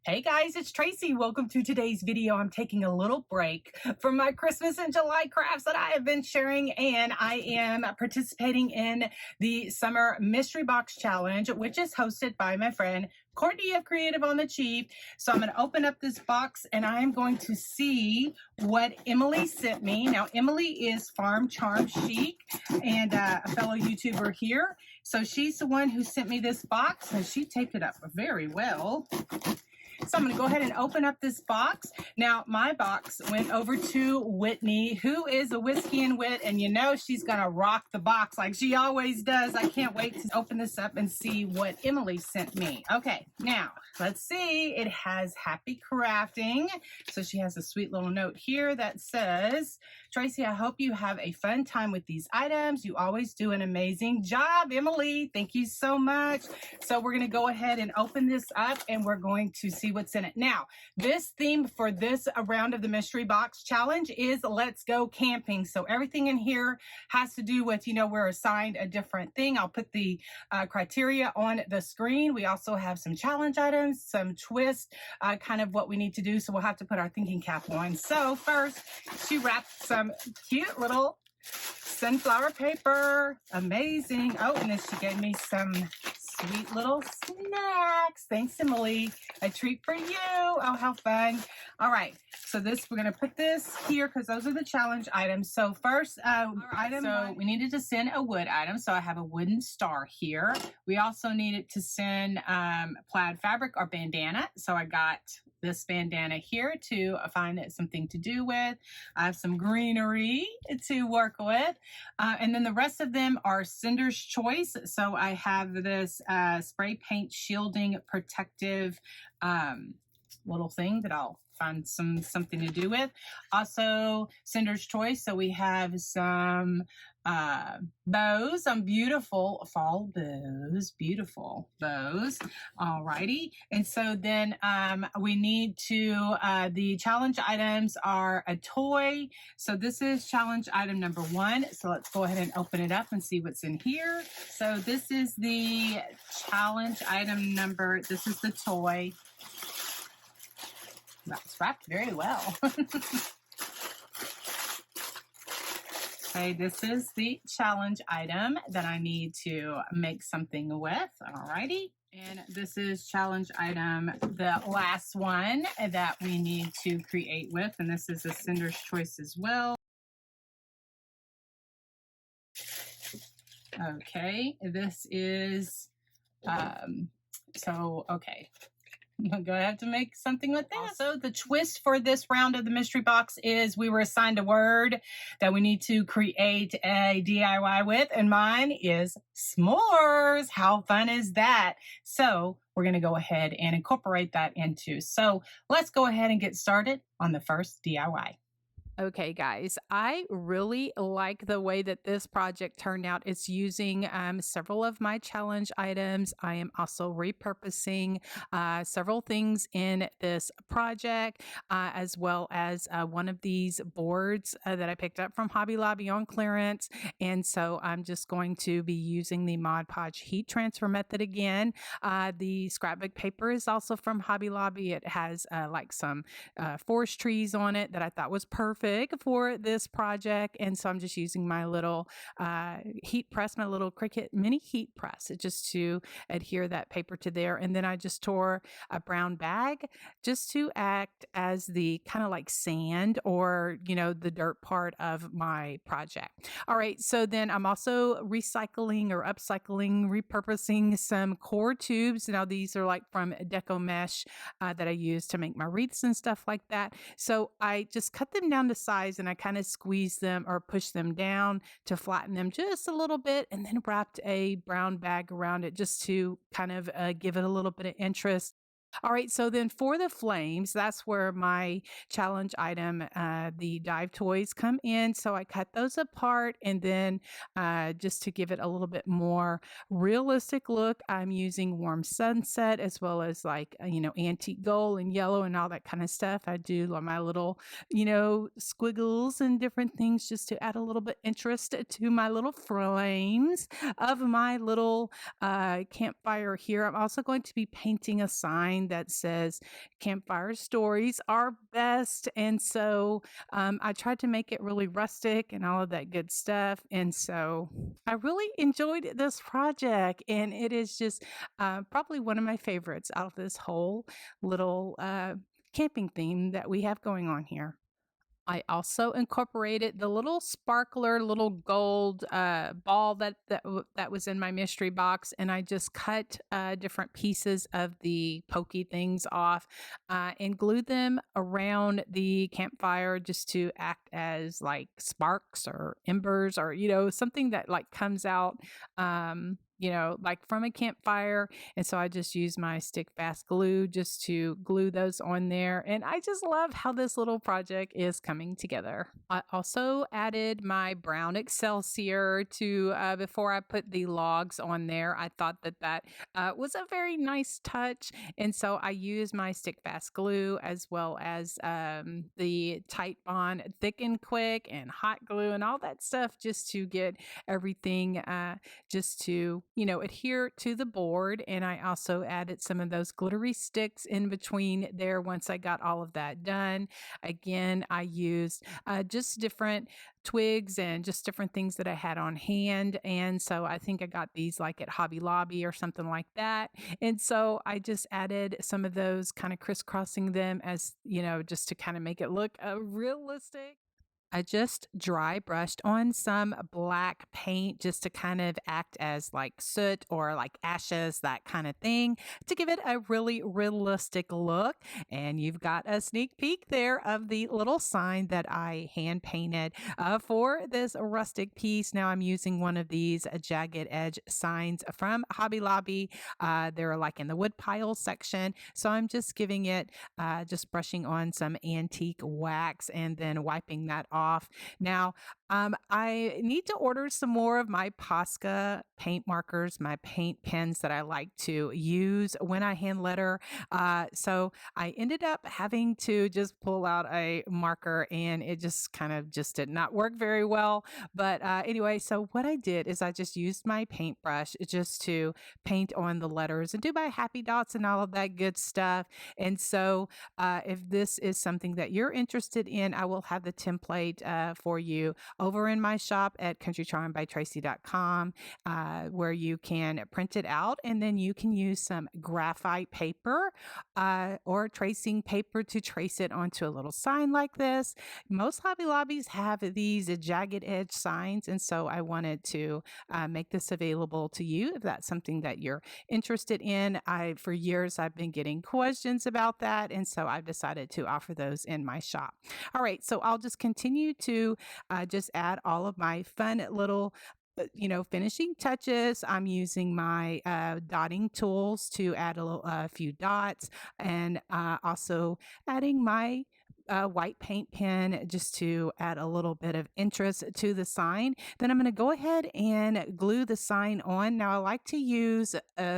Hey guys, it's Tracy. Welcome to today's video. I'm taking a little break from my Christmas and July crafts that I have been sharing, and I am participating in the Summer Mystery Box Challenge, which is hosted by my friend Courtney of Creative on the Chief. So I'm going to open up this box and I am going to see what Emily sent me. Now, Emily is Farm Charm Chic and a fellow YouTuber here. So she's the one who sent me this box and she taped it up very well. So I'm going to go ahead and open up this box. Now, my box went over to Whitney, who is a Whiskey and Wit, and you know she's going to rock the box like she always does. I can't wait to open this up and see what Emily sent me. Okay, now, let's see. It has Happy Crafting. So she has a sweet little note here that says, Tracy, I hope you have a fun time with these items. You always do an amazing job, Emily. Thank you so much. So we're going to go ahead and open this up and we're going to see what's in it. Now, this theme for this round of the Mystery Box Challenge is Let's Go Camping. So everything in here has to do with, we're assigned a different thing. I'll put the criteria on the screen. We also have some challenge items, some twist, kind of what we need to do. So we'll have to put our thinking cap on. So first, she wrapped some cute little sunflower paper. Amazing. Oh, and then she gave me some sweet little snacks. Thanks, Emily. A treat for you. Oh, how fun. All right. So we're going to put this here because those are the challenge items. So first we needed to send a wood item. So I have a wooden star here. We also needed to send plaid fabric or bandana. So I got this bandana here to find something to do with. I have some greenery to work with. And then the rest of them are Cinder's Choice. So I have this spray paint shielding protective little thing that I'll find something to do with. Also Cinder's Choice. So we have some bows, some beautiful fall bows, beautiful bows. Alrighty. And so then we need to, the challenge items are a toy. So this is challenge item number 1. So let's go ahead and open it up and see what's in here. So this is the challenge item number, this is the toy. That's wrapped very well. Okay, this is the challenge item that I need to make something with. Alrighty. And this is challenge item, the last one that we need to create with. And this is a Cinder's Choice as well. Okay, this is, okay. I'm going to have to make something with that. Also, the twist for this round of the mystery box is we were assigned a word that we need to create a DIY with, and mine is s'mores. How fun is that? So we're going to go ahead and incorporate that into. So let's go ahead and get started on the first DIY. Okay, guys, I really like the way that this project turned out. It's using several of my challenge items. I am also repurposing several things in this project, as well as one of these boards that I picked up from Hobby Lobby on clearance. And so I'm just going to be using the Mod Podge heat transfer method again. The scrapbook paper is also from Hobby Lobby. It has like some forest trees on it that I thought was perfect for this project, and so I'm just using my little heat press, my little Cricut mini heat press, just to adhere that paper to there. And then I just tore a brown bag just to act as the kind of like sand or the dirt part of my project. All right, so then I'm also recycling or upcycling, repurposing some core tubes. Now these are like from Deco Mesh that I use to make my wreaths and stuff like that. So I just cut them down to size and I kind of squeeze them or push them down to flatten them just a little bit, and then wrapped a brown bag around it just to kind of give it a little bit of interest. All right, so then for the flames, that's where my challenge item, the dive toys, come in. So I cut those apart, and then just to give it a little bit more realistic look, I'm using Warm Sunset as well as like, antique gold and yellow and all that kind of stuff. I do my little, squiggles and different things just to add a little bit interest to my little flames of my little campfire here. I'm also going to be painting a sign sign that says Campfire stories are best. And so I tried to make it really rustic and all of that good stuff. And so I really enjoyed this project. And it is just probably one of my favorites out of this whole little camping theme that we have going on here. I also incorporated the little sparkler, little gold ball that was in my mystery box, and I just cut different pieces of the pokey things off and glued them around the campfire just to act as like sparks or embers, or something that like comes out. Like from a campfire. And so I just use my stick fast glue just to glue those on there. And I just love how this little project is coming together. I also added my brown Excelsior to before I put the logs on there. I thought that was a very nice touch. And so I used my stick fast glue as well as the Tight Bond Thick and Quick and hot glue and all that stuff just to get everything just to adhere to the board. And I also added some of those glittery sticks in between there once I got all of that done. Again, I used just different twigs and just different things that I had on hand. And so I think I got these like at Hobby Lobby or something like that. And so I just added some of those, kind of crisscrossing them as, just to kind of make it look realistic. I just dry brushed on some black paint just to kind of act as like soot or like ashes, that kind of thing, to give it a really realistic look. And you've got a sneak peek there of the little sign that I hand painted for this rustic piece. Now I'm using one of these jagged edge signs from Hobby Lobby. They're like in the wood pile section. So I'm just giving it, just brushing on some antique wax and then wiping that off. Now, I need to order some more of my Posca paint markers, my paint pens that I like to use when I hand letter. So I ended up having to just pull out a marker, and it just kind of just did not work very well. But anyway, so what I did is I just used my paintbrush just to paint on the letters and do my happy dots and all of that good stuff. And so if this is something that you're interested in, I will have the template for you over in my shop at countrycharmbytracy.com, where you can print it out, and then you can use some graphite paper or tracing paper to trace it onto a little sign like this. Most Hobby Lobbies have these jagged edge signs, and so I wanted to make this available to you if that's something that you're interested in. For years I've been getting questions about that, and so I've decided to offer those in my shop. All right, so I'll just continue to just add all of my fun little finishing touches. I'm using my dotting tools to add a few dots, and also adding my white paint pen just to add a little bit of interest to the sign. Then I'm going to go ahead and glue the sign on. Now I like to use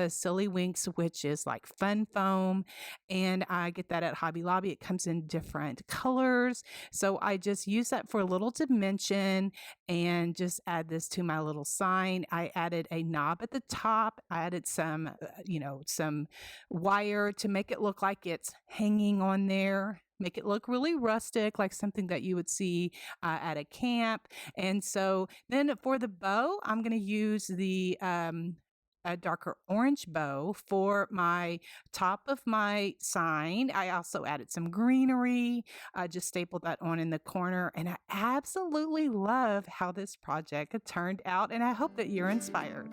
Silly Winks, which is like fun foam, and I get that at Hobby Lobby. It comes in different colors. So I just use that for a little dimension and just add this to my little sign. I added a knob at the top. I added some, some wire to make it look like it's hanging on there. Make it look really rustic, like something that you would see at a camp. And so then for the bow, I'm going to use the a darker orange bow for my top of my sign. I also added some greenery. I just stapled that on in the corner, and I absolutely love how this project turned out, and I hope that you're inspired.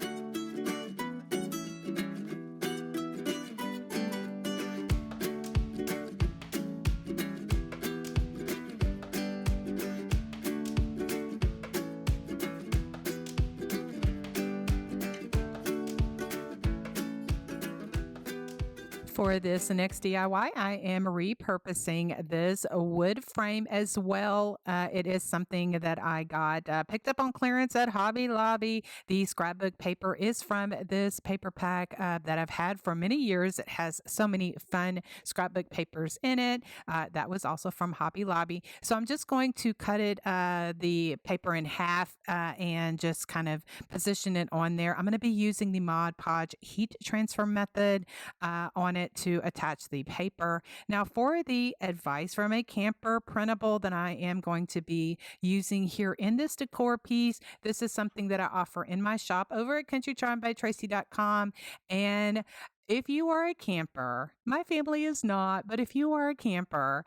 For this next DIY, I am repurposing this wood frame as well. It is something that I got picked up on clearance at Hobby Lobby. The scrapbook paper is from this paper pack that I've had for many years. It has so many fun scrapbook papers in it. That was also from Hobby Lobby. So I'm just going to cut the paper in half and just kind of position it on there. I'm going to be using the Mod Podge heat transfer method on it. it to attach the paper. Now for the advice from a camper printable that I am going to be using here in this decor piece, this is something that I offer in my shop over at countrycharmbytracy.com. And if you are a camper, my family is not, but if you are a camper,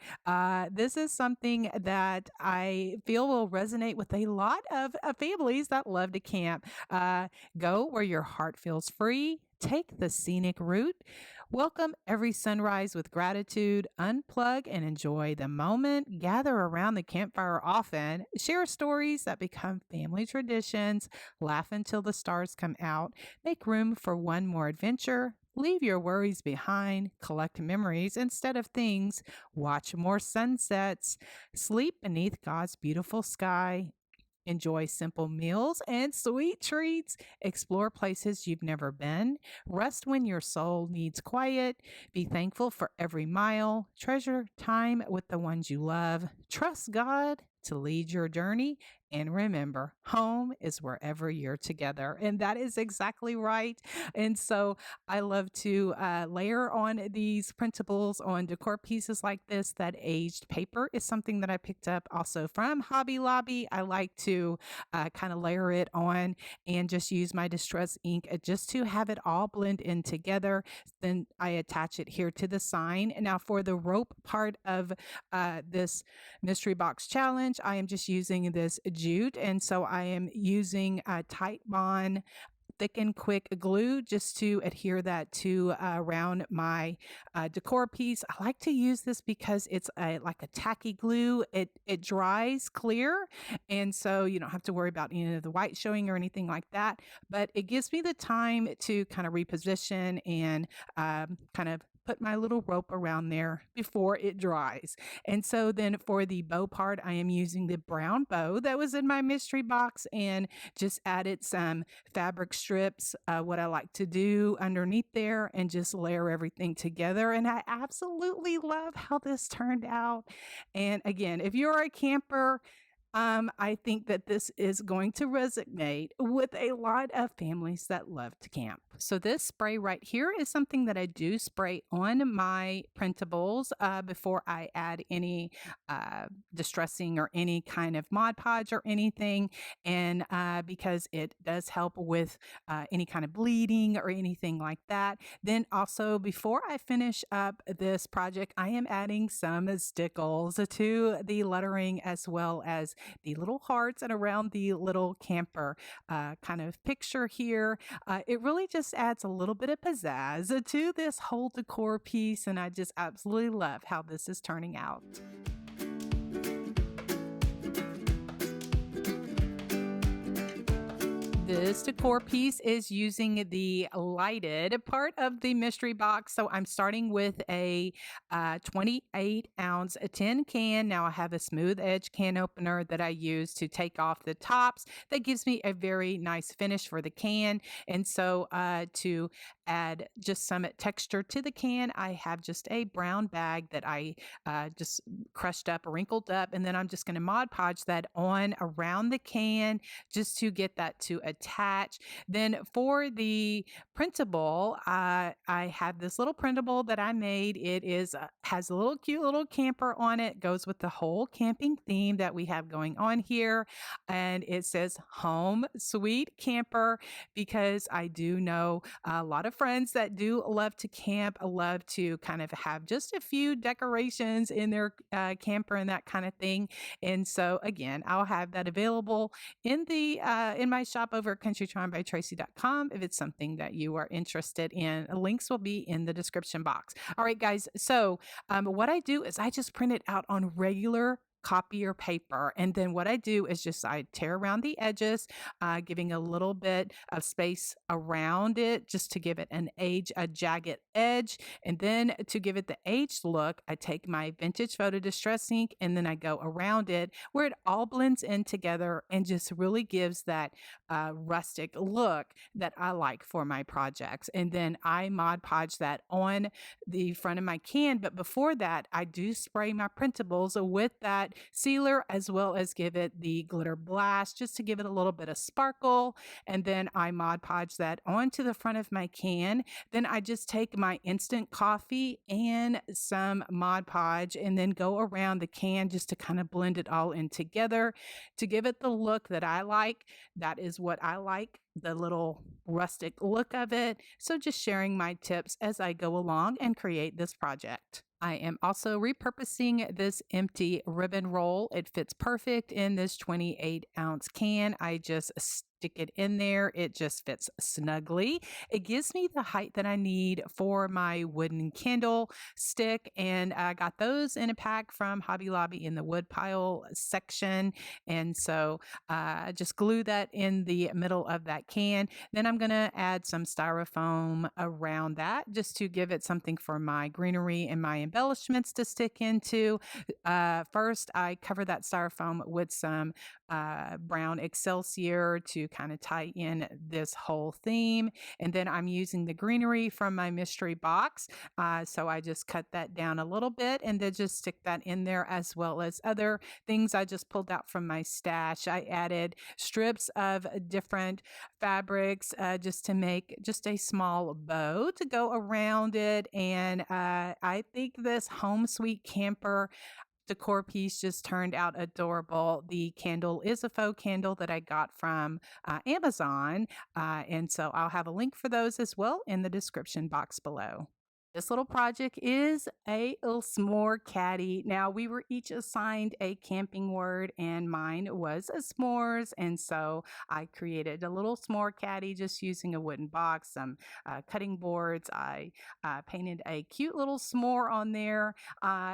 this is something that I feel will resonate with a lot of families that love to camp. Go where your heart feels free. Take the scenic route. Welcome every sunrise with gratitude. Unplug and enjoy the moment. Gather around the campfire often. Share stories that become family traditions. Laugh until the stars come out. Make room for one more adventure. Leave your worries behind. Collect memories instead of things. Watch more sunsets. Sleep beneath God's beautiful sky. Enjoy simple meals and sweet treats. Explore places you've never been. Rest when your soul needs quiet. Be thankful for every mile. Treasure time with the ones you love. Trust God to lead your journey. And remember, home is wherever you're together. And that is exactly right. And so I love to layer on these printables on decor pieces like this. That aged paper is something that I picked up also from Hobby Lobby. I like to kind of layer it on and just use my distress ink just to have it all blend in together. Then I attach it here to the sign. Now for the rope part of this mystery box challenge, I am just using this jute, and so I am using Tight Bond thick and quick glue just to adhere that to around my decor piece. I like to use this because it's like a tacky glue. It dries clear, and so you don't have to worry about any of the white showing or anything like that. But it gives me the time to kind of reposition and kind of put my little rope around there before it dries. And so then for the bow part, I am using the brown bow that was in my mystery box and just added some fabric strips, what I like to do underneath there, and just layer everything together. And I absolutely love how this turned out. And again, if you're a camper, I think that this is going to resonate with a lot of families that love to camp. So this spray right here is something that I do spray on my printables before I add any distressing or any kind of Mod Podge or anything. And because it does help with any kind of bleeding or anything like that. Then also before I finish up this project, I am adding some stickles to the lettering as well as the little hearts and around the little camper kind of picture here. It really just adds a little bit of pizzazz to this whole decor piece, and I just absolutely love how this is turning out. This decor piece is using the lighted part of the mystery box. So I'm starting with a 28 ounce tin can. Now I have a smooth edge can opener that I use to take off the tops. That gives me a very nice finish for the can. And so to add just some texture to the can, I have just a brown bag that I just crushed up, wrinkled up, and then I'm just going to Mod Podge that on around the can just to get that to attach. Then for the printable, I have this little printable that I made. It is has a little cute little camper on it, goes with the whole camping theme that we have going on here, and it says "Home Sweet Camper" because I do know a lot of friends that do love to camp, love to kind of have just a few decorations in their camper and that kind of thing. And so again, I'll have that available in the in my shop over at countrycharmbytracy.com if it's something that you are interested in. Links will be in the description box. All right, guys. So what I do is I just print it out on regular copier paper, and then what I do is just I tear around the edges, giving a little bit of space around it just to give it a jagged edge. And then to give it the aged look, I take my vintage photo distress ink and then I go around it where it all blends in together and just really gives that rustic look that I like for my projects. And then I Mod Podge that on the front of my can, but before that I do spray my printables with that sealer, as well as give it the glitter blast just to give it a little bit of sparkle. And then I Mod Podge that onto the front of my can. Then I just take my instant coffee and some Mod Podge and then go around the can just to kind of blend it all in together to give it the look that I like. That is what I like, the little rustic look of it. So just sharing my tips as I go along and create this project. I am also repurposing this empty ribbon roll. It fits perfect in this 28-ounce can. I just stick it in there. It just fits snugly. It gives me the height that I need for my wooden candle stick, and I got those in a pack from Hobby Lobby in the wood pile section. And so I just glue that in the middle of that can. Then I'm going to add some styrofoam around that just to give it something for my greenery and my embellishments to stick into. First, I cover that styrofoam with some brown Excelsior to kind of tie in this whole theme. And then I'm using the greenery from my mystery box. So I just cut that down a little bit and then just stick that in there, as well as other things I just pulled out from my stash. I added strips of different fabrics just to make just a small bow to go around it. And I think this Home Sweet Camper decor piece just turned out adorable. The candle is a faux candle that I got from Amazon. And so I'll have a link for those as well in the description box below. This little project is a little s'more caddy. Now, we were each assigned a camping word, and mine was a s'mores. And so I created a little s'more caddy just using a wooden box, some cutting boards. I painted a cute little s'more on there.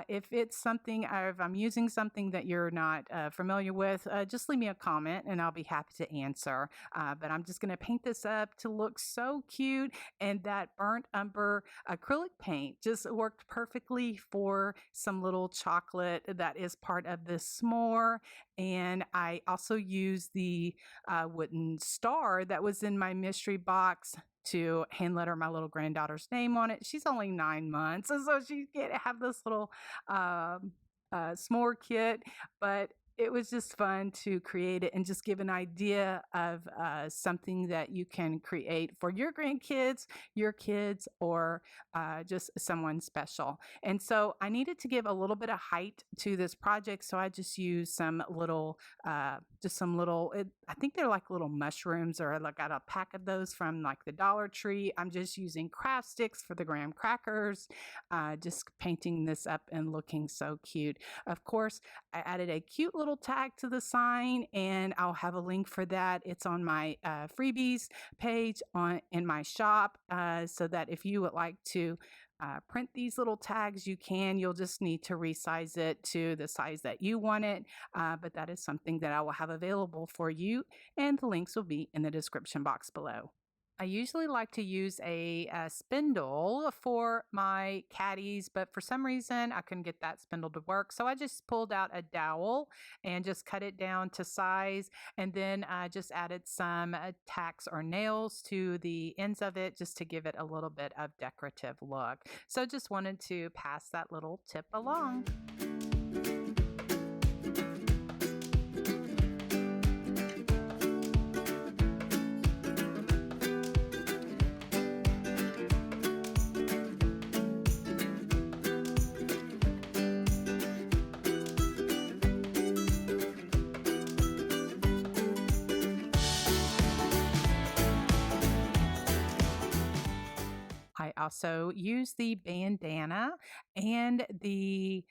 If it's something, if I'm using something that you're not familiar with, just leave me a comment and I'll be happy to answer. But I'm just going to paint this up to look so cute, and that burnt umber acrylic paint just worked perfectly for some little chocolate that is part of this s'more. And I also used the wooden star that was in my mystery box to hand letter my little granddaughter's name on it. She's only 9 months, and so she can't have this little s'more kit, but it was just fun to create it and just give an idea of something that you can create for your grandkids, your kids, or just someone special. And so I needed to give a little bit of height to this project, so I just used some little, I think they're like little mushrooms, or I got a pack of those from like the Dollar Tree. I'm just using craft sticks for the graham crackers, just painting this up and looking so cute. Of course, I added a cute little tag to the sign, and I'll have a link for that. It's on my freebies page in my shop, so that if you would like to print these little tags, you can. You'll just need to resize it to the size that you want it, but that is something that I will have available for you, and the links will be in the description box below. I usually like to use a spindle for my caddies, but for some reason I couldn't get that spindle to work. So I just pulled out a dowel and just cut it down to size, and then I just added some tacks or nails to the ends of it just to give it a little bit of decorative look. So just wanted to pass that little tip along. I also use the bandana and the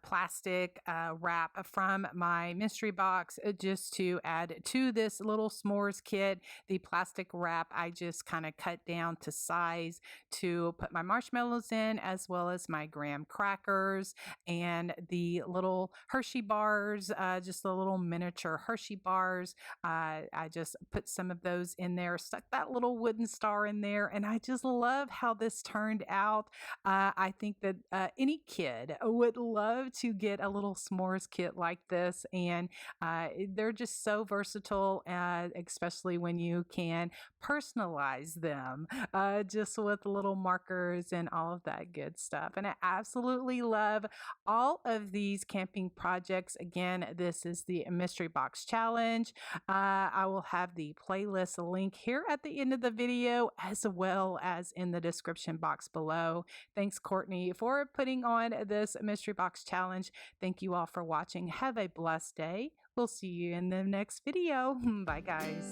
plastic wrap from my mystery box just to add to this little s'mores kit. The plastic wrap I just kind of cut down to size to put my marshmallows in, as well as my graham crackers and the little Hershey bars, just the little miniature Hershey bars. I just put some of those in there, stuck that little wooden star in there, and I just love how this turned out. I think that any kid would love to get a little s'mores kit like this, and they're just so versatile, especially when you can personalize them just with little markers and all of that good stuff. And I absolutely love all of these camping projects. Again, this is the Mystery Box Challenge. I will have the playlist link here at the end of the video, as well as in the description box below. Thanks, Courtney, for putting on this Mystery Box Challenge. Thank you all for watching. Have a blessed day. We'll see you in the next video. Bye, guys.